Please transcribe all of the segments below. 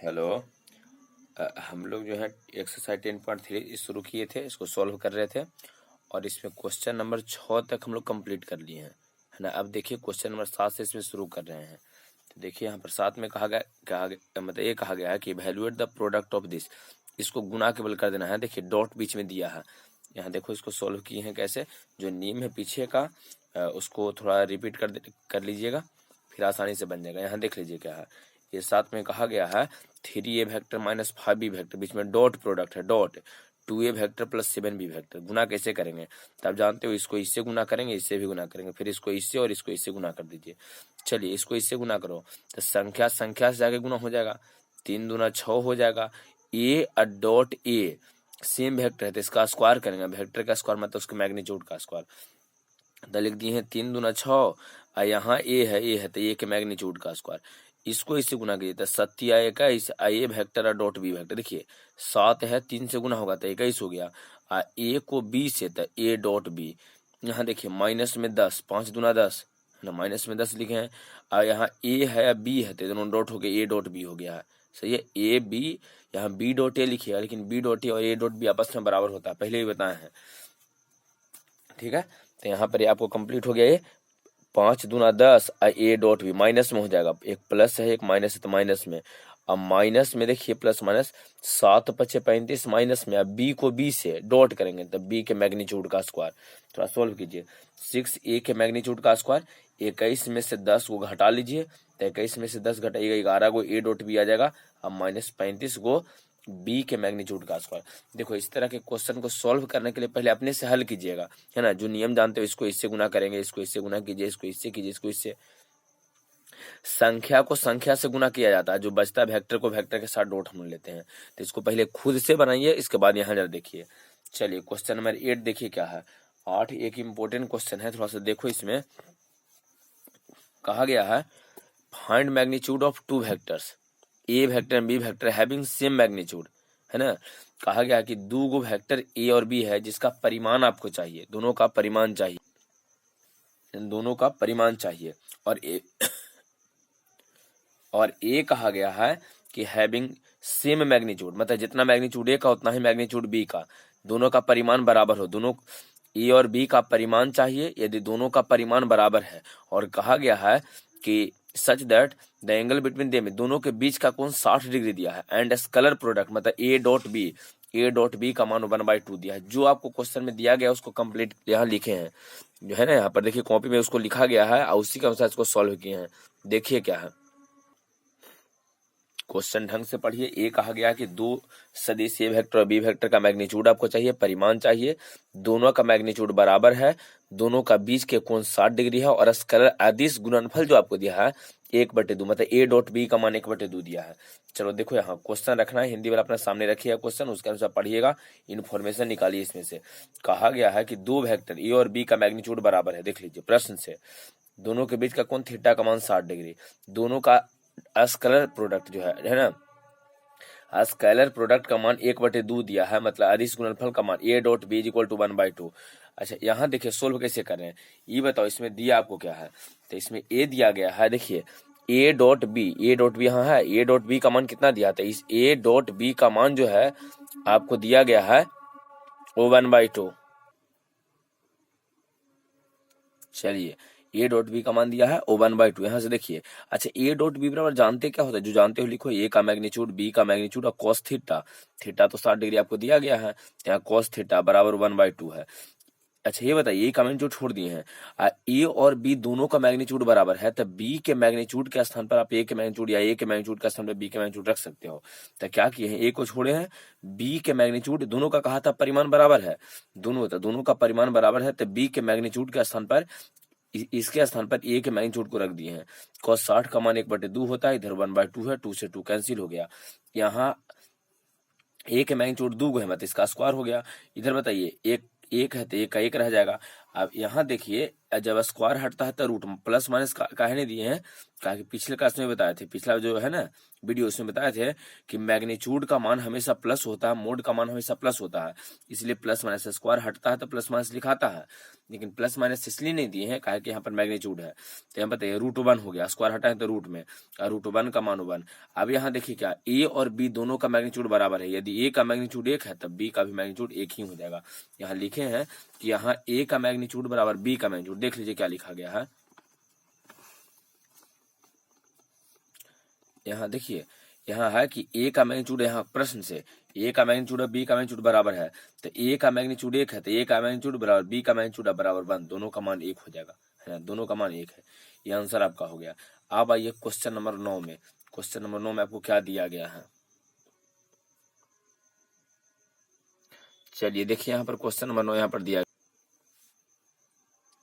Hello. हम लोग जो है एक्सरसाइज 10.3 शुरू किए थे, इसको सॉल्व कर रहे थे और इसमें क्वेश्चन नंबर 6 तक हम लोग कंप्लीट कर लिए हैं, है ना। अब देखिए क्वेश्चन नंबर 7 से इसमें शुरू कर रहे हैं। तो देखिए यहाँ पर 7 में कहा गया मतलब ये कहा गया है कि evaluate the product of this. इसको गुना केवल कर देना है। देखिए डॉट बीच में दिया है। यहाँ देखो इसको सॉल्व किए हैं कैसे। जो नियम है पीछे का उसको थोड़ा रिपीट कर लीजिएगा, फिर आसानी से बन जाएगा। यहाँ देख लीजिए क्या है। ये 7 में कहा गया है 3a vector minus 5b vector, बीच में डॉट प्रोडक्ट है, dot 2a vector plus 7b vector. गुना कैसे करेंगे तो आप जानते हो, इसको इससे गुना करेंगे, इससे भी गुना करेंगे, फिर इसको इससे और इसको इससे गुना कर दीजिए। चलिए इसको इससे गुना करो तो संख्या संख्या से जाके गुना हो जाएगा। 3 दूना 6 हो जाएगा। ए डॉट ए सेम वेक्टर है तो इसका स्क्वायर करेंगे। वेक्टर का स्क्वायर मतलब उसके मैग्नीट्यूड का स्क्वायर। तो लिख दिए हैं 3 दूना 6 और यहाँ ए है तो ए के मैग्नीट्यूड का स्क्वायर। इसको इससे गुना कीजिए तो 7 या 21 ए वेक्टर और डॉट बी वेक्टर। देखिए 7 है 3 से गुना होगा तो 21 हो गया। और ए को बी से तो ए डॉट बी। यहाँ देखिए माइनस में 10, 5 दूना 10 है ना, माइनस में 10 लिखे हैं। और यहाँ ए है या बी है तो दोनों डॉट हो गए, ए डॉट बी हो गया है। सही है, ए बी, यहाँ बी डॉट ए लिखिएगा, लेकिन बी डॉट ए और ए डॉट बी आपस में बराबर होता है, पहले ही बताए हैं। ठीक है, तो यहाँ पर आपको कंप्लीट हो गया। ये 5 दूना 10 और ए डॉट बी माइनस में हो जाएगा। एक प्लस है एक माइनस है तो माइनस में। अब माइनस में देखिए प्लस माइनस 7 पचे 35 माइनस में। अब बी को बी से डॉट करेंगे तो बी के मैग्नीट्यूड का स्क्वायर। थोड़ा सोल्व कीजिए। 6 ए के मैग्नीट्यूड का स्क्वायर, 21 में से 10 को घटा लीजिए तो 21 में से 10 घटाइएगा 11 को ए डॉट बी आ जाएगा। अब माइनस 35 को बी के मैग्नीट्यूड का स्क्वायर। देखो इस तरह के क्वेश्चन को सॉल्व करने के लिए पहले अपने से हल कीजिएगा, है ना। जो नियम जानते हो, इसको इससे गुना करेंगे, इसको इससे गुना कीजिए, इसको इससे कीजिए, इसको इससे। संख्या को संख्या से गुना किया जाता है, जो बचता है वेक्टर को वेक्टर के साथ डॉट हम लेते हैं। तो इसको पहले खुद से बनाइए, इसके बाद यहाँ जरा देखिए। चलिए क्वेश्चन नंबर 8 देखिए क्या है। 8 एक इम्पोर्टेंट क्वेश्चन है, थोड़ा सा देखो। इसमें कहा गया है find magnitude of 2 vectors A vector and B vector having same magnitude, है ना। कहा गया है कि 2 गो वेक्टर ए और बी है जिसका परिमाण आपको चाहिए, दोनों का परिमाण चाहिए, दोनों का परिमाण चाहिए। और ए कहा गया है कि हैविंग सेम मैग्नीट्यूड, मतलब जितना मैग्नीट्यूड ए का उतना ही मैग्नीट्यूड बी का, दोनों का परिमाण बराबर हो। दोनों ए और बी का परिमाण चाहिए यदि दोनों का परिमाण बराबर है। और कहा गया है कि such that the angle between them, दोनों के बीच का कोण 60 डिग्री दिया है। एंड स्केलर प्रोडक्ट मतलब ए डॉट बी का मान 1/2 दिया है। जो आपको क्वेश्चन में दिया गया उसको कंप्लीट यहाँ लिखे हैं, जो है ना। यहाँ पर देखिए कॉपी में उसको लिखा गया है और उसी के अनुसार इसको सॉल्व किए हैं। देखिए क्या है क्वेश्चन, ढंग से पढ़िए। ए कहा गया कि 2 सदिश ए वेक्टर और बी वेक्टर का मैग्नीट्यूड आपको चाहिए, परिमाण चाहिए, दोनों का मैग्नीट्यूड बराबर है, दोनों का बीच के कोण 60 डिग्री है, और स्केलर अदिश गुणनफल जो आपको दिया है 1/2, मतलब ए डॉट बी का मान 1/2 दिया है। चलो देखो यहाँ क्वेश्चन रखना है, हिंदी वाला अपने सामने रखिएगा क्वेश्चन, उसके अनुसार पढ़िएगा, इन्फॉर्मेशन निकालिए इसमें से। कहा गया है कि 2 वेक्टर ए और बी का मैग्नीट्यूड बराबर है। देख लीजिए प्रश्न से, दोनों के बीच का कोण थीटा का मान 60 डिग्री, दोनों का स्केलर प्रोडक्ट जो है ना, स्केलर प्रोडक्ट का मान 1/2 दिया है, मतलब अदिश गुणनफल का मान A dot B equal to 1/2। अच्छा यहाँ देखिए सोल्व कैसे कर रहे हैं ये बताओ। इसमें दिया आपको क्या है, तो इसमें ए दिया गया है। देखिए ए डॉट बी यहाँ है, ए डॉट बी का मान कितना दिया था। इस ए डॉट बी का मान जो है आपको दिया गया है वो 1/2। चलिए ए डॉट बी का मान दिया है ओ 1/2, यहाँ से देखिए। अच्छा ए डॉट बी बराबर जानते क्या होता है, जो जानते हो लिखो। ए का मैग्नीट्यूड, बी का मैग्नीट्यूड और कॉस थीटा, थीटा तो 60 डिग्री आपको दिया गया है, यहाँ कॉस थीटा बराबर 1/2 है। अच्छा ये बताइए, ए का मैग्नीट्यूड छोड़ दिए हैं, ए और बी दोनों का मैग्नीट्यूड बराबर है, तो बी के मैग्नीट्यूड के स्थान पर आप ए के मैग्नीट्यूड या ए के मैग्नीट्यूड के स्थान पर बी के मैग्नीट्यूड रख सकते हो। तो क्या किए हैं, ए को छोड़े हैं, बी के मैग्नीट्यूड, दोनों का कहा था परिमाण बराबर है, दोनों का परिमाण बराबर है, तो बी के मैग्नीट्यूड के स्थान पर इसके स्थान पर ए के मैग्नीट्यूड को रख दिए हैं। cos 60 का मान 1/2 होता है, इधर 1/2 है, 2 से 2 कैंसिल हो गया। यहाँ ए के मैग्नीट्यूड 2 है, मतलब इसका स्क्वायर हो गया। इधर बताइए एक है तो एक का एक रह जाएगा। अब यहाँ देखिए जब स्क्वायर हटता है तो रूट प्लस माइनस काहे नहीं दिए हैं, कहा कि पिछले क्लास में बताए थे, पिछला जो है ना वीडियो उसमें बताए थे कि मैग्नीट्यूड का मान हमेशा प्लस होता है, मोड का मान हमेशा प्लस होता है, इसलिए प्लस माइनस स्क्वायर हटता है तो प्लस माइनस लिखाता है, लेकिन प्लस माइनस इसलिए नहीं दिए हैं कहा कि यहाँ पर मैग्नीट्यूड है। तो यहाँ बताइए √1 हो गया, स्क्वायर हटा है तो रूट में, √1 का मान 1। अब यहाँ देखिए क्या ए और बी दोनों का मैग्नीट्यूड बराबर है, यदि ए का मैग्नीट्यूड 1 है तब बी का भी मैग्नीट्यूड 1 ही हो जाएगा। यहाँ लिखे हैं कि यहाँ ए का मैग्नीट्यूड बराबर बी का मैग्नीट्यूड, देख लीजिए क्या लिखा गया है। यहाँ देखिए यहाँ है कि ए का मैग्नीट्यूड, यहाँ प्रश्न से ए का मैग्नीट्यूड और बी का मैग्नीट्यूड बराबर है, तो ए का मैग्नीट्यूड 1 है तो ए का मैग्नीट्यूड बराबर बी का मैग्नीट्यूड बराबर 1, दोनों का मान 1 हो जाएगा, है ना, दोनों का मान 1 है। ये आंसर आपका हो गया। अब आइए क्वेश्चन नंबर 9 में। क्वेश्चन नंबर 9 में आपको क्या दिया गया है, चलिए देखिए यहाँ पर क्वेश्चन नंबर 9 यहाँ पर दिया,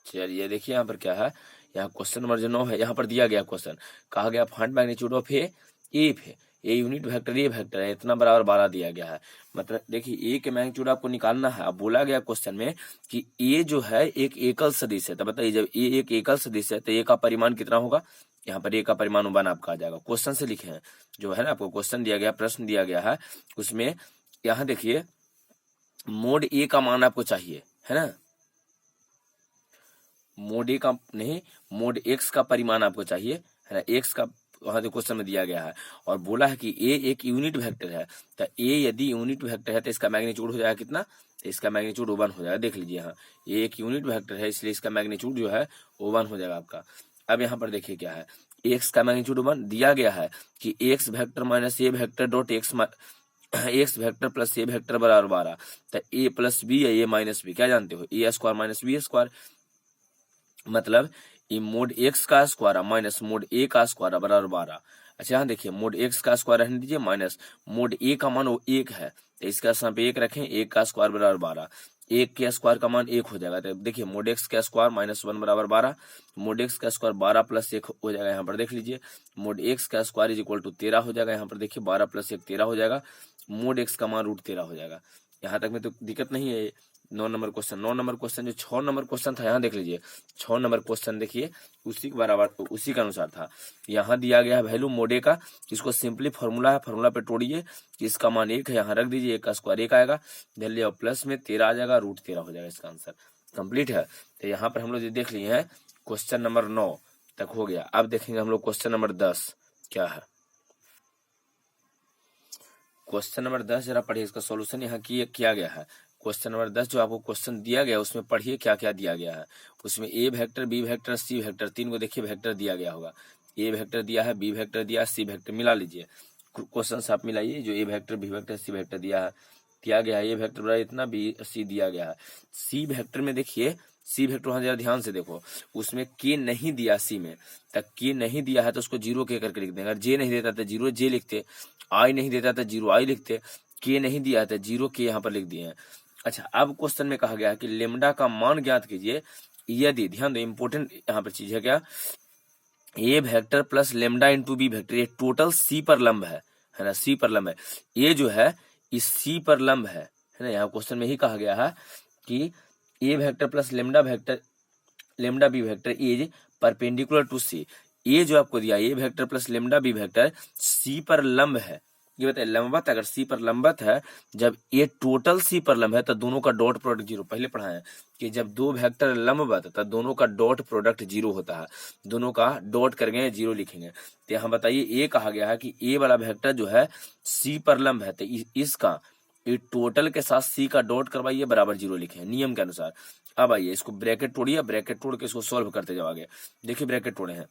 चलिए देखिए यहाँ पर क्या है, यहाँ क्वेश्चन नंबर जो 9 है यहाँ पर दिया गया क्वेश्चन, कहा गया find magnitude of A if a unit vector A vector है इतना बराबर 12 दिया गया है। मतलब देखिए ए के मैग्नीट्यूड आपको निकालना है। अब बोला गया क्वेश्चन में कि ए जो है एक एकल सदिश है, तो बताइए जब ए एक एकल सदिश है तो ए का परिमाण कितना होगा, यहाँ पर ए का परिमाण 1 आपका आ जाएगा। क्वेश्चन से लिखे हैं जो है ना, आपको क्वेश्चन दिया गया, प्रश्न दिया गया है उसमें, यहाँ देखिए मोड ए का मान आपको चाहिए, है ना, मोड ए का नहीं, मोड एक्स का परिमाण आपको चाहिए, है ना, एक्स का वहां जो क्वेश्चन में दिया गया है। और बोला है कि ए एक यूनिट वेक्टर है, तो ए यदि यूनिट वेक्टर है तो इसका मैग्नीट्यूड हो जाएगा कितना, तो इसका मैग्नीट्यूड 1 हो जाएगा। देख लीजिए यहाँ ये एक यूनिट वेक्टर है इसलिए इसका मैग्नीट्यूड जो है 1 हो जाएगा आपका। अब यहाँ पर देखिए क्या है, एक्स का मैग्नीट्यूड 1 दिया गया है कि X vector minus A vector dot X vector plus A vector बराबर 12, तो ए प्लस बी या ए माइनस बी, क्या जानते हो, ए स्क्वायर माइनस बी स्क्वायर, मतलब ये मोड एक्स का स्क्वायर माइनस मोड ए का स्क्वायर बराबर 12। अच्छा यहाँ देखिए मोड एक्स का स्क्वायर रहने दीजिए, माइनस मोड ए का मान वो 1 है तो इसका स्थान पे 1 रखें, 1 का स्क्वायर बराबर 12, 1 के स्क्वायर का मान 1 हो जाएगा। तो देखिए मोड एक्स का स्क्वायर माइनस 1 बराबर 12, मोड एक्स का स्क्वायर 12 प्लस 1 हो जाएगा। यहाँ पर देख लीजिए मोड एक्स का स्क्वायर इज इक्वल टू 13 हो जाएगा। यहाँ पर देखिए 12 प्लस 1 13 हो जाएगा, मोड एक्स का मान √13 हो जाएगा। यहाँ तक में तो दिक्कत नहीं है। 9 नंबर क्वेश्चन, 9 नंबर क्वेश्चन जो 6 नंबर क्वेश्चन था, यहाँ देख लीजिए 6 नंबर क्वेश्चन देखिए उसी के बराबर उसी के अनुसार था। यहाँ दिया गया है वैल्यू मोडे का, इसको सिंपली फॉर्मूला है, फॉर्मूला पे तोड़िए, इसका मान 1 है, यहाँ रख दीजिए, 1 का स्क्वायर 1 आएगा, धैर्य और प्लस में 13 आ जाएगा, √13 हो जाएगा, इसका आंसर कंप्लीट है। तो यहाँ पर हम लोग देख लिए हैं क्वेश्चन नंबर 9 तक हो गया। अब देखेंगे हम लोग क्वेश्चन नंबर 10 क्या है। क्वेश्चन नंबर 10 जरा पढ़िए, इसका सॉल्यूशन यहाँ किया गया है। क्वेश्चन नंबर 10 जो आपको क्वेश्चन दिया गया उसमें पढ़िए क्या क्या दिया गया है। उसमें A vector B vector C vector, 3 को देखिए वेक्टर दिया गया होगा, ए वेक्टर दिया है, बी वेक्टर दिया है, सी वेक्टर, मिला लीजिए क्वेश्चन आप मिलाइए, जो A vector B vector C vector दिया गया है, ए वेक्टर बड़ा इतना, बी सी दिया गया है। सी वेक्टर में देखिए सी वेक्टर वहां जरा ध्यान से देखो, उसमें के नहीं दिया, सी में तक के नहीं दिया है तो उसको 0 के करके लिख देंगे, अगर जे नहीं देता तो 0 जे लिखते, आई नहीं देता तो 0 आई लिखते, के नहीं दिया तो 0 के यहाँ पर लिख दिए हैं। अच्छा अब क्वेश्चन में कहा गया है कि लेमडा का मान ज्ञात कीजिए यदि, ध्यान दो इंपोर्टेंट यहाँ पर चीज है क्या, A vector plus lambda into B vector, ये टोटल सी पर लंब है ना, सी पर लंब है, ये जो है इस सी पर लंब है ना। यहाँ क्वेश्चन में ही कहा गया है कि A vector plus lambda B vector is perpendicular to C, ये जो आपको दिया A vector plus lambda B vector C पर लंब है, ये बताइए लंबवत अगर सी पर लंबवत है, जब ये टोटल सी पर लंब है तो दोनों का डॉट प्रोडक्ट 0, पहले पढ़ा है कि जब दो वेक्टर लंबवत तो दोनों का डॉट प्रोडक्ट 0 होता है, दोनों का डॉट करेंगे 0 लिखेंगे। तो यहाँ बताइए ए कहा गया है कि ए वाला वेक्टर जो है सी पर लंब है, तो इसका टोटल के साथ सी का डॉट करवाइए बराबर 0 लिखे नियम के अनुसार। अब आइए इसको ब्रैकेट तोड़िए, ब्रैकेट तोड़ के इसको सॉल्व करते जाओ आगे। देखिए ब्रैकेट तोड़े हैं,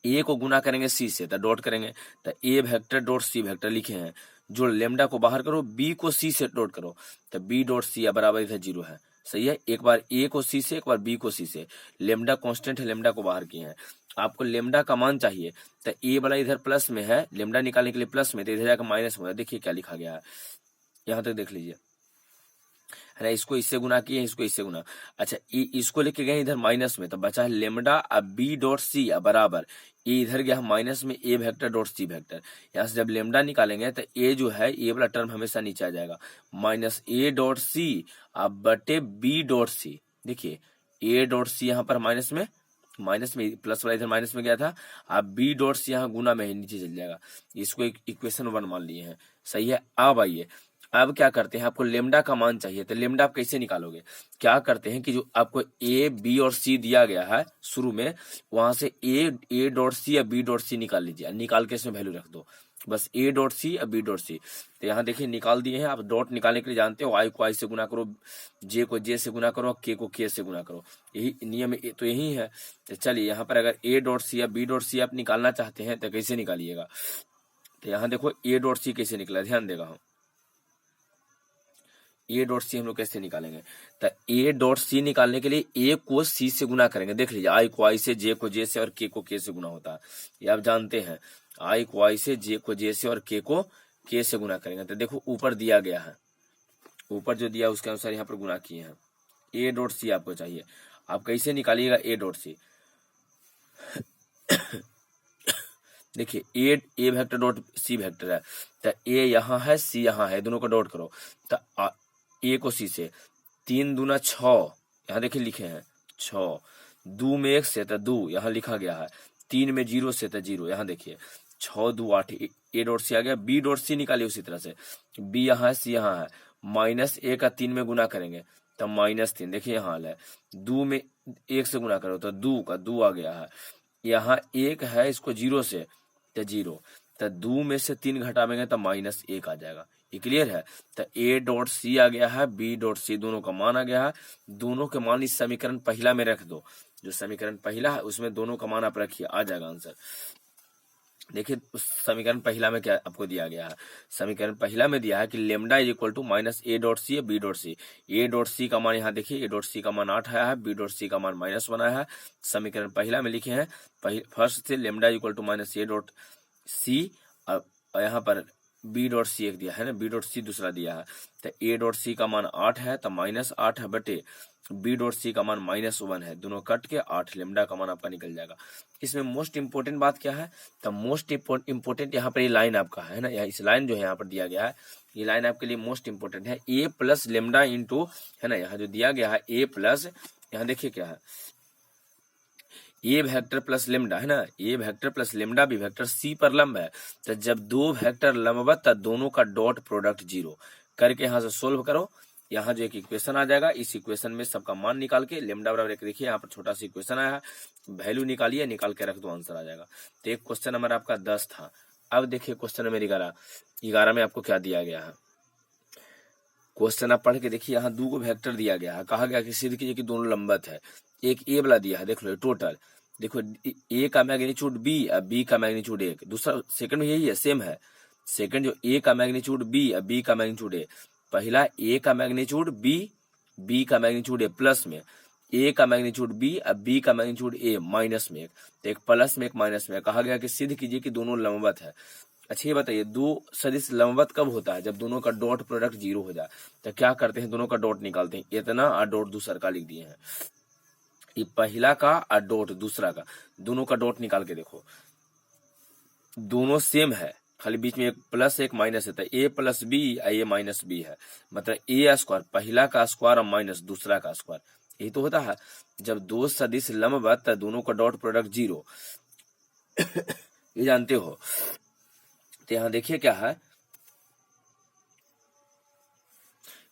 ए को गुना करेंगे सी से तो डॉट करेंगे, तो ए वेक्टर डॉट सी वेक्टर लिखे हैं, जो लेमडा को बाहर करो, बी को सी से डॉट करो, तो बी डॉट सी बराबर इधर 0 है, सही है। एक बार ए को सी से, एक बार बी को सी से, लेमडा कांस्टेंट है, लेमडा को बाहर किए हैं, आपको लेमडा का मान चाहिए, तो ए वाला इधर प्लस में है, लेमडा निकालने के लिए प्लस में, तो इधर जाकर माइनस में। देखिए क्या लिखा गया है, यहाँ तक देख लीजिए, है ना, इसको इससे गुना किए, इसको इससे गुना, अच्छा इसको लेके गए इधर माइनस में, तो बचा है लेमडा अब बी डॉट सी बराबर, ये इधर गया माइनस में ए वेक्टर डॉट सी वेक्टर, यहाँ से जब लेमडा निकालेंगे तो ए जो है ए वाला टर्म हमेशा नीचे आ जाएगा, माइनस ए डॉट सी अब बटे बी डॉट सी। देखिए ए डॉट सी यहाँ पर माइनस में प्लस वाला इधर माइनस में गया था, अब बी डॉट सी यहाँ गुना में ही नीचे चल जाएगा। इसको एक इक्वेशन 1 मान लिए हैं, सही है। अब आइए, अब क्या करते हैं, आपको लेमडा का मान चाहिए, तो लेमडा आप कैसे निकालोगे? क्या करते हैं कि जो आपको ए बी और सी दिया गया है शुरू में, वहां से ए डॉट सी या बी डॉट सी निकाल लीजिए, निकाल के इसमें वैल्यू रख दो, बस ए डॉट सी या बी डॉट सी। तो यहाँ देखिए निकाल दिए हैं। आप डॉट निकालने के लिए जानते हो, आई को आई से गुना करो, जे को जे से गुना करो, के को के से गुना करो, यही नियम तो यही है। तो चलिए यहाँ पर अगर ए डॉट सी या बी डॉट सी आप निकालना चाहते हैं तो कैसे निकालिएगा? तो यहाँ देखो ए डॉट सी कैसे निकला, ध्यान देगा हम, ए डॉट सी हम लोग कैसे निकालेंगे? तो ए डॉट सी निकालने के लिए ए को सी से गुना करेंगे। देख लीजिए, आई को आई से, जे को जे से और के को के से गुना होता है, ये आप जानते हैं। आई को आई से, जे को जे से और के को के से गुना करेंगे। तो देखो ऊपर दिया गया है, ऊपर जो दिया उसके अनुसार यहाँ पर गुना किए हैं। ए डॉट सी आपको चाहिए, आप कैसे निकालिएगा ए डॉट सी? देखिए A vector dot C vector है, तो ए यहाँ है, सी यहाँ है, दोनों को डॉट करो। तो ए को सी से 3 दूना 6, यहाँ देखिए लिखे हैं 6, 2 में 1 से तो 2 यहाँ लिखा गया है, 3 में 0 से तो 0, यहाँ देखिए 6 2 8, ए डॉट सी आ गया। बी डॉट सी निकालिए उसी तरह से, बी यहाँ है, सी यहाँ है, माइनस ए का 3 में गुना करेंगे तो -3, देखिए यहाँ हाल है, 2 में 1 से गुना करो तो 2 का 2 आ गया है, यहाँ 1 है, इसको 0 से तो 0, तो 2 में से 3 घटावेंगे तो -1 आ जाएगा। ये क्लियर है? तो ए डॉट सी आ गया है, बी डॉट सी दोनों का मान आ गया है। दोनों के मान इस समीकरण पहला में रख दो, जो समीकरण पहला है उसमें दोनों का मान आप रखिए, आ जाएगा आंसर। देखिए उस समीकरण पहला में क्या आपको दिया गया है? समीकरण पहला में दिया है कि lambda is equal to minus A dot C B dot C. A dot C का मान यहाँ देखिए, ए डॉट सी का मान 8 आया है, बी डॉट सी का मान -1 आया है। समीकरण पहला में लिखे हैं, फर्स्ट से lambda equal to minus A dot C, और यहाँ पर बी डॉट सी एक दिया है ना, बी डॉट सी दूसरा दिया है। तो ए डॉट सी का मान 8 है तो -8 है, बटे बी डॉट सी का मान -1 है, दोनों कट के 8 लेमडा का मान आपका निकल जाएगा। इसमें मोस्ट इंपोर्टेंट बात क्या है? तो मोस्ट इंपोर्टेंट यहाँ पर ये लाइन आपका है ना, इस लाइन जो है यहाँ पर दिया गया है, ये लाइन आपके लिए मोस्ट इंपोर्टेंट है। ए प्लस लेमडा इंटू, है ना, यहाँ जो दिया गया है ए प्लस, यहाँ देखिए क्या है, ए वेक्टर प्लस लेमडा है ना, A vector plus lambda B vector C पर लंब है, तो जब दो वेक्टर लंबवत तो दोनों का डॉट प्रोडक्ट 0 करके यहाँ से सोल्व करो। यहाँ जो एक इक्वेशन आ जाएगा, इस इक्वेशन में सबका मान निकाल के लेमडा बराबर 1 देखिए, यहाँ पर छोटा सा इक्वेशन आया है, वैल्यू निकालिए, निकाल के रख दो, आंसर आ जाएगा। तो एक क्वेश्चन नंबर आपका 10 था। अब देखिए क्वेश्चन नंबर 11 में आपको क्या दिया गया है? क्वेश्चन आप पढ़ के देखिए, यहाँ 2 वेक्टर दिया गया है, कहा गया कि सिद्ध कीजिए कि दोनों लंबवत है। एक ए वाला दिया है, देख लो टोटल, देखो ए का मैग्नीट्यूड बी और बी का मैग्नीट्यूड 1, दूसरा सेकंड में यही है, सेम है। सेकंड जो ए का मैग्नीट्यूड बी और बी का मैग्नीट्यूड ए, पहला ए का मैग्नीट्यूड बी का मैग्नीट्यूड ए प्लस में, ए का मैग्नीट्यूड बी और बी का मैग्नीट्यूड ए माइनस में 1, तो एक प्लस में एक माइनस में। कहा गया कि सिद्ध कीजिए कि दोनों लंबवत है। अच्छा ये बताइए, दो सदिश लंबवत कब होता है? जब दोनों का डॉट प्रोडक्ट 0 हो जाए। तो क्या करते हैं, दोनों का डॉट निकालते हैं, इतना और डॉट दूसरा का लिख दिए हैं, ये पहला का और डॉट दूसरा का, दोनों का डॉट निकाल के देखो, दोनों सेम है, खाली बीच में एक प्लस एक माइनस है, तो ए plus B A minus B है, मतलब ए स्क्वायर पहला का स्क्वायर और माइनस दूसरा का स्क्वायर, यही तो होता है। जब दो सदिश लंबवत तो दोनों का डॉट प्रोडक्ट 0 ये जानते हो। तो यहाँ देखिए क्या है,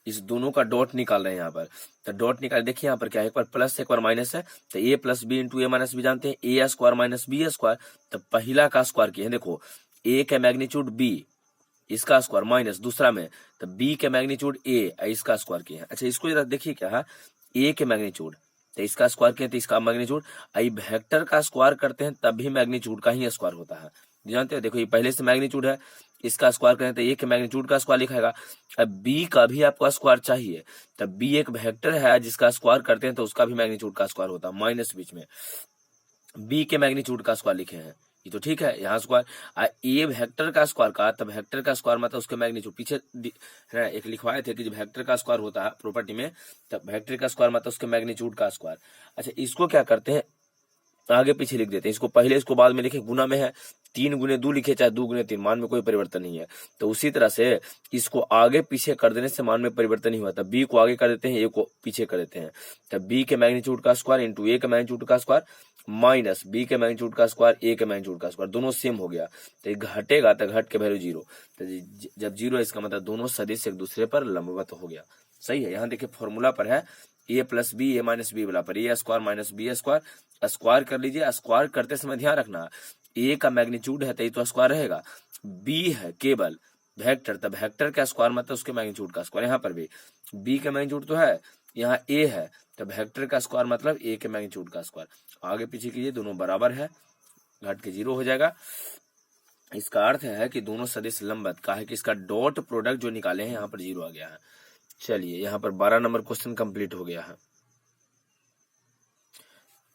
इस दोनों का डॉट निकाल रहे हैं यहाँ पर, तो डॉट निकाल, देखिए यहाँ पर क्या है, एक बार प्लस एक बार माइनस है, तो ए प्लस बी इंटू ए माइनस बी जानते हैं, ए स्क्वायर माइनस बी स्क्वायर, तो पहला का स्क्वायर किए हैं, देखो ए का मैग्नीट्यूड बी, इसका स्क्वायर माइनस दूसरा में, तो बी के मैग्नीट्यूड ए इसका स्क्वायर किए हैं। अच्छा इसको जरा देखिए क्या है, ए के मैग्नीट्यूड तो इसका स्क्वायर किए तो इसका मैग्नीट्यूड, आई वेक्टर का स्क्वायर करते हैं तब भी मैग्नीट्यूड का ही स्क्वायर होता है, जानते हो। देखो ये पहले से मैग्नीट्यूड है, इसका स्क्वायर करें तो ए के मैग्नीट्यूड का स्क्वायर लिखाएगा। अब बी का भी आपको स्क्वायर चाहिए, तब बी एक वेक्टर है जिसका स्क्वायर करते हैं तो उसका भी मैग्नीट्यूड का स्क्वायर होता है, माइनस बीच में बी के मैग्नीट्यूड का स्क्वायर लिखे हैं, ये तो ठीक है। यहाँ स्क्वायर ए वेक्टर का स्क्वायर का, तब वेक्टर का स्क्वायर मतलब उसके मैग्नीट्यूड, पीछे एक लिखवाए थे कि जब वेक्टर का स्क्वायर होता है प्रॉपर्टी में, तब वेक्टर का स्क्वायर मतलब उसके मैग्नीट्यूड का स्क्वायर। अच्छा इसको क्या करते हैं, आगे पीछे लिख देते हैं, इसको पहले इसको बाद में लिखे, गुना में है 3 गुने 2 लिखे चाहे 2 गुने 3, मान में कोई परिवर्तन नहीं है। तो उसी तरह से इसको आगे पीछे कर देने से मान में परिवर्तन नहीं हुआ, तब बी को आगे कर देते हैं, ए को पीछे कर देते हैं, तब बी के मैग्नीट्यूड का स्क्वायर इंटू ए के मैग्नीट्यूड का स्क्वायर माइनस बी के मैग्नीट्यूड का स्क्वायर ए के मैग्नीट्यूड का स्क्वायर, दोनों सेम हो गया तो ये घटेगा तो घट के वैल्यू 0, तो जब 0 इसका मतलब दोनों सदिश एक दूसरे पर लंबवत हो गया। सही है। यहाँ देखिए फॉर्मूला पर है A plus B A minus B वाला पर A square minus B square, square कर लीजिए। स्क्वायर करते समय ध्यान रखना ए का मैग्नीट्यूड है तो ये तो स्क्वायर रहेगा, बी है केवल वेक्टर, तब वेक्टर का स्क्वायर मतलब उसके मैग्नीट्यूड का स्क्वायर। यहाँ पर भी बी का मैग्नीट्यूड तो है, यहाँ ए है तो वेक्टर का स्क्वायर मतलब ए के मैग्नीट्यूड का स्क्वायर। आगे पीछे कीजिए, दोनों बराबर है, घट के 0 हो जाएगा। इसका अर्थ है कि दोनों सदिश लंबवत का है कि इसका डॉट प्रोडक्ट जो निकाले हैं यहाँ पर 0 आ गया है। चलिए यहाँ पर 12 नंबर क्वेश्चन कंप्लीट हो गया है।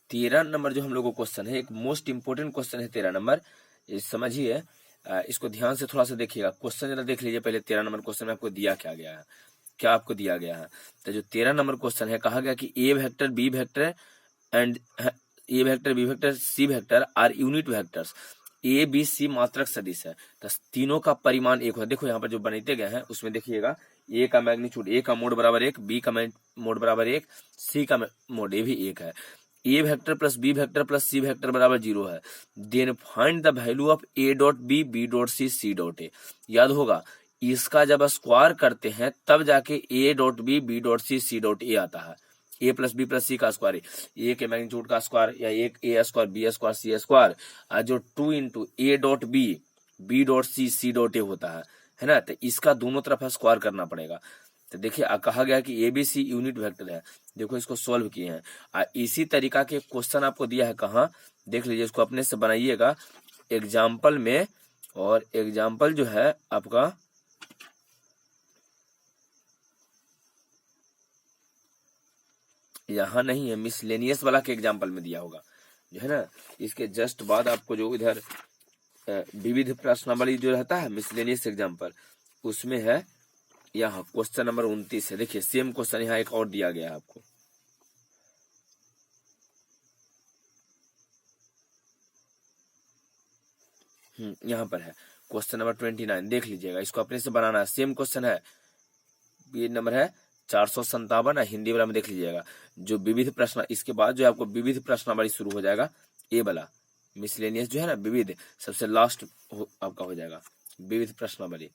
13 नंबर जो हम लोगों को क्वेश्चन है, एक मोस्ट इंपोर्टेंट क्वेश्चन है 13 नंबर, समझिए, इसको ध्यान से थोड़ा सा देखिएगा। क्वेश्चन जरा देख लीजिए पहले। 13 नंबर क्वेश्चन में आपको दिया क्या गया है, क्या आपको दिया गया है। तो जो 13 नंबर क्वेश्चन है, कहा गया कि A vector B vector and A vector B vector C vector are unit vectors, A B C मात्रक सदिश है, तो तीनों का परिमाण एक है। देखो यहाँ पर जो बनाते गए हैं उसमें देखिएगा, ए का मैग्नीट्यूड ए का मोड बराबर 1, बी का मोड बराबर 1, सी का मोड ए भी 1 है, A vector plus B vector plus C vector बराबर 0 है। Then find the value of A dot B B dot C C dot A. याद होगा इसका जब स्क्वायर करते हैं तब जाके A dot B B dot C C dot A आता है। A plus B plus C का स्क्वायर, ए के मैग्नीट्यूड का स्क्वायर या एक A square B square C square, जो 2 into A dot B B dot C C dot A होता है ना। तो इसका दोनों तरफ स्क्वायर करना पड़ेगा। तो देखिए कहा गया कि एबीसी यूनिट वेक्टर है। देखो इसको सॉल्व किए हैं। इसी तरीका के क्वेश्चन आपको दिया है कहाँ, देख लीजिए, इसको अपने से बनाइएगा एग्जाम्पल में। और एग्जाम्पल जो है आपका यहाँ नहीं है, मिसलेनियस वाला के एग्जाम्पल में दिया होगा जो है ना। इसके जस्ट बाद आपको जो इधर विविध प्रश्नावली जो रहता है मिसलेनियस एग्जाम्पल, उसमें है यहाँ क्वेश्चन नंबर 29 है। देखिए सेम क्वेश्चन यहाँ एक और दिया गया है आपको। यहाँ पर है क्वेश्चन नंबर 29, देख लीजिएगा, इसको अपने से बनाना है। सेम क्वेश्चन है, पेज नंबर है 457, हिंदी वाला में देख लीजिएगा। जो विविध प्रश्न, इसके बाद जो आपको विविध प्रश्नावली शुरू हो जाएगा, ए वाला मिसलेनियस जो है ना, विविध सबसे लास्ट आपका हो जाएगा विविध प्रश्नावली।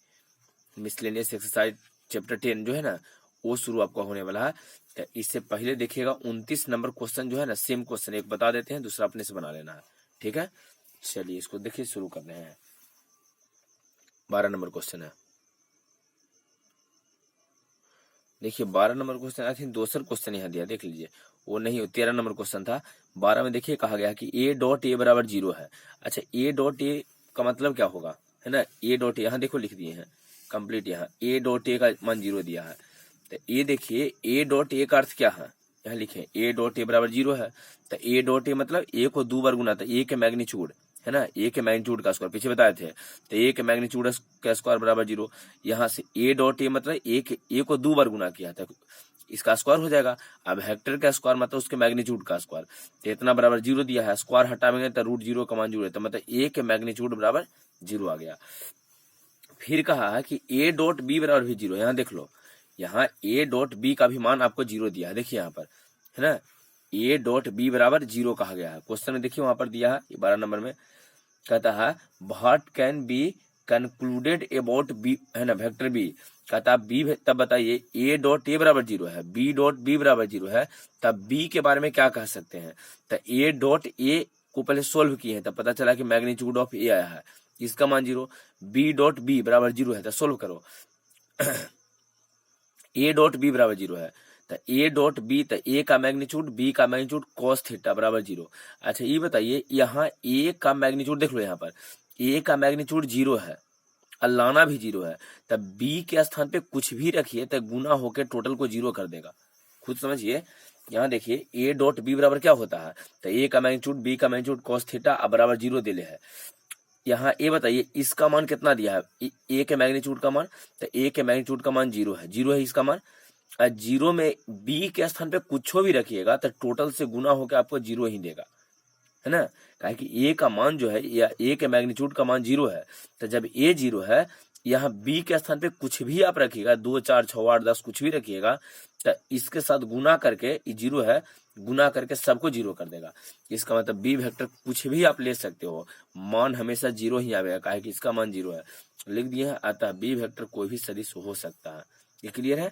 मिसलेनियस एक्सरसाइज चैप्टर 10 जो है ना वो शुरू आपका होने वाला है। तो इससे पहले देखिएगा 29 नंबर क्वेश्चन जो है ना, सेम क्वेश्चन एक बता देते हैं, दूसरा अपने से बना लेना है, ठीक है। चलिए इसको देखिए, शुरू करते हैं। 12 नंबर क्वेश्चन है। देखिए 12 नंबर क्वेश्चन, आई थिंक दूसरा क्वेश्चन यहाँ दिया, देख लीजिए, वो नहीं, 13 नंबर क्वेश्चन था। 12 में देखिए कहा गया कि ए डॉट ए बराबर 0 है। अच्छा, ए डॉट ए का मतलब क्या होगा, है ना। ए डॉट ए यहाँ देखो लिख दिए हैं कंप्लीट, यहाँ ए डॉट ए का मान 0 दिया है। तो ए देखिए, ए डॉट ए का अर्थ क्या है, यहाँ लिखे ए डॉट ए बराबर 0 है। तो ए डॉट ए मतलब ए को 2 बार गुना, तो ए के मैग्नीट्यूड है ना, ए के मैग्नीट्यूड का स्क्वायर पीछे बताए थे, तो ए के मैग्नीट्यूड का स्क्वायर बराबर 0। यहाँ से ए डॉट ए मतलब ए को 2 बार गुना किया था, इसका स्क्वायर हो जाएगा। अब वेक्टर का स्क्वायर मतलब उसके मैग्नीट्यूड का स्क्वायर, तो इतना बराबर 0 दिया है, स्क्वायर हटाएंगे तो रूट 0 का मान 0 है, तो मतलब ए के मैग्नीट्यूड बराबर 0 आ गया। फिर कहा है कि ए डॉट बी बराबर भी 0, यहाँ देख लो, यहाँ ए डॉट बी का भी मान आपको 0 दिया है, देखिए यहाँ पर है ना, ए डॉट बी बराबर 0 कहा गया है। क्वेश्चन में देखिए वहां पर दिया है 12 नंबर में, कहता है what can be concluded about B, है ना, वेक्टर बी। कहता है बी, तब बताइए ए डॉट ए बराबर 0 है, बी डॉट बी बराबर 0 है, तब बी के बारे में क्या कह सकते हैं। तो ए डॉट ए को पहले सोल्व किए हैं, तब पता चला कि मैग्नीट्यूड ऑफ ए आया है, इसका मान 0, बी डॉट बी बराबर 0 है, तो सोल्व करो। ए डॉट बी बराबर 0 है, तो ए डॉट बी, तो ए का मैग्नीट्यूड बी का मैग्नीट्यूड कॉस थीटा बराबर 0। अच्छा ये बताइए, यहाँ ए का मैग्नीट्यूड देख लो, यहाँ पर ए का मैग्नीट्यूड 0 है, अल्लाना भी 0 है, तब बी के स्थान पे कुछ भी रखिए तो गुना होकर टोटल को 0 कर देगा, खुद समझिए। यहाँ देखिए ए डॉट बी बराबर क्या होता है, तो ए का मैग्नीट्यूड बी का मैग्नीट्यूड कॉस थीटा बराबर 0 दिले है। यहाँ ए बताइए इसका मान कितना दिया है, ए के मैग्नीट्यूड का मान, तो ए के मैग्नीट्यूड का मान 0 है, 0 है इसका मान। 0 में बी के स्थान पे कुछ भी रखिएगा तो टोटल से गुना होकर आपको 0 ही देगा, है ना। कहा कि ए का मान जो है या ए के मैग्नीट्यूड का मान 0 है, तो जब ए 0 है, यहाँ बी के स्थान पे कुछ भी आप रखिएगा, 2 4 6 8 10 कुछ भी रखिएगा, तो इसके साथ गुना करके, ये 0 है, गुना करके सबको 0 कर देगा। इसका मतलब बी वेक्टर कुछ भी आप ले सकते हो, मान हमेशा 0 ही आएगा, काहे कि इसका मान 0 है, लिख दिए हैं। अतः बी वेक्टर कोई भी सदिश हो सकता है। ये क्लियर है।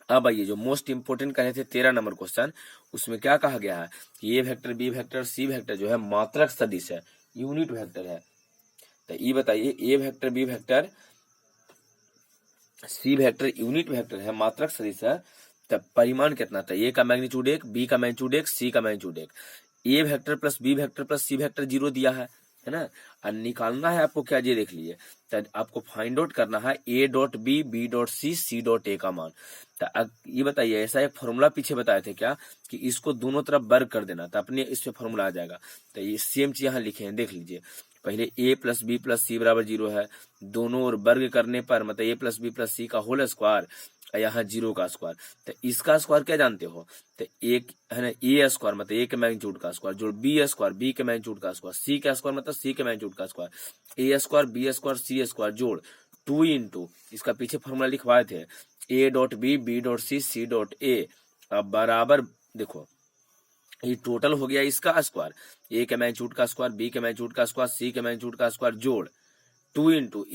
अब आइए जो मोस्ट इंपोर्टेंट कहे थे 13 नंबर क्वेश्चन, उसमें क्या कहा गया है कि A vector B vector C vector जो है मात्रक सदिश है, यूनिट वेक्टर है। तो ये बताइए A vector B vector C vector unit vector है, मात्रक सदिश है, तब परिमाण कितना था, ए का मैग्नीट्यूड 1, बी का मैग्नीट्यूड 1, सी का magnitude 1। A vector plus B vector plus C vector 0 दिया है ना। और निकालना है आपको क्या, ये देख लीजिए, तो आपको फाइंड आउट करना है A dot B, B dot C, C dot A का मान। तो ये बताइए, ऐसा एक फॉर्मूला पीछे बताए थे क्या कि इसको दोनों तरफ वर्ग कर देना, तो अपने इस पे फॉर्मूला आ जाएगा। तो ये सेम चीज यहाँ लिखे हैं, देख लीजिए। पहले ए प्लस बी प्लस सी बराबर 0 है, दोनों ओर वर्ग करने पर मतलब ए प्लस बी प्लस सी का होल स्क्वायर, यहाँ 0 का स्क्वायर। तो इसका स्क्वायर क्या जानते हो, तो एक है ना ए स्क्वायर मतलब ए के मैग्नीट्यूड का स्क्वायर, जो बी स्क्वायर बी के मैग्नीट्यूड का स्क्वायर, सी का स्क्वायर मतलब सी के मैग्नीट्यूड का square, A square B square C square जोड़ 2 इंटू, इसका पीछे फॉर्मूला लिखवाए थे, A dot B, B dot C, C dot A. अब बराबर देखो, ये टोटल हो गया इसका स्क्वायर, ए के मैग्नीट्यूड का स्क्वायर, बी के मैग्नीट्यूड का स्क्वायर, सी के मैग्नीट्यूड का स्क्वायर जोड़ 2 into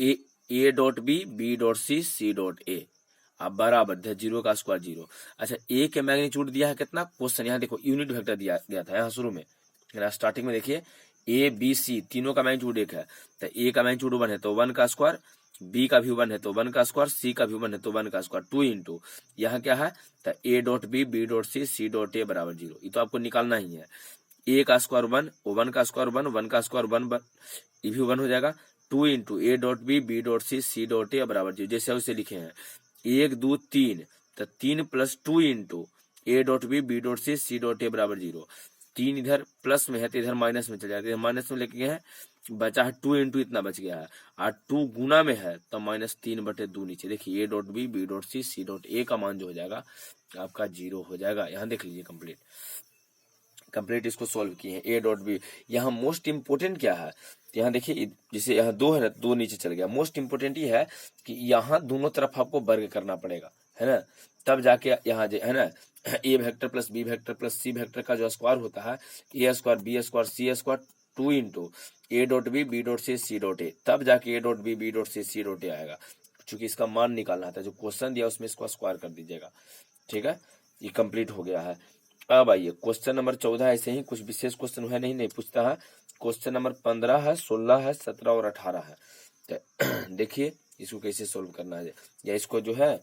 A dot B, B dot C, C dot A. अब बराबर 0 का स्क्वायर 0। अच्छा, ए के मैग्नीट्यूड दिया है कितना, क्वेश्चन यहाँ देखो यूनिट वेक्टर दिया गया था यहाँ शुरू में, स्टार्टिंग में देखिए ए बी सी तीनों का मैग्नीट्यूड 1 है, तो ए का मैग्नीट्यूड 1 है तो 1 का स्क्वायर, बी का भी 1 है तो 1 का स्क्वायर, सी का भी 1 है तो 1 का स्क्वायर, 2 इंटू यहाँ क्या है, तो A dot B, B dot C, C dot A बराबर 0। ये तो आपको निकालना ही है। ए का स्क्वायर 1, 1 का स्क्वायर 1, 1 का स्क्वायर 1, ये भी 1 हो जाएगा। 2 into A dot B, B dot C, C dot A बराबर 0, जैसे उसे लिखे हैं 1 2 3, तो 3 plus 2 into A dot B, B dot C, C dot A बराबर 0। 3 इधर प्लस में है तो इधर माइनस में चल जाएगा, माइनस में लेके गए हैं, बचा है 2 इंटू इतना बच गया है, और 2 गुना में है तो -3/2 नीचे। देखिए A dot B, B dot C, C dot A का मान जो हो जाएगा आपका 0 हो जाएगा। यहाँ देख लीजिए कंप्लीट इसको सॉल्व किए हैं। ए डॉट बी, यहाँ मोस्ट इंपोर्टेंट क्या है, यहाँ देखिए जैसे यहाँ 2 है ना, 2 नीचे चल गया। मोस्ट इंपोर्टेंट ये है कि यहाँ दोनों तरफ आपको वर्ग करना पड़ेगा, है ना, तब जाके यहाँ है ना A vector plus B vector plus C vector का जो स्क्वायर होता है, A square B square C square 2 into A dot B, B dot C, C dot A, तब जाके A dot B, B dot C, C dot A आएगा। चूंकि इसका मान निकालना था, जो क्वेश्चन दिया उसमें इसको स्क्वायर कर दीजिएगा। ठीक है, ये कंप्लीट हो गया है। अब आइए क्वेश्चन नंबर 14, ऐसे ही कुछ विशेष क्वेश्चन है, नहीं पूछता है। क्वेश्चन नंबर 15 है, 16 है, 17 और 18 है। तो देखिए इसको कैसे सोल्व करना है, या इसको जो है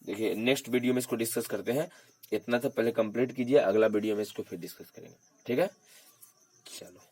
देखिए नेक्स्ट वीडियो में इसको डिस्कस करते हैं। इतना तो पहले कंप्लीट कीजिए, अगला वीडियो में इसको फिर डिस्कस करेंगे। ठीक है, चलो।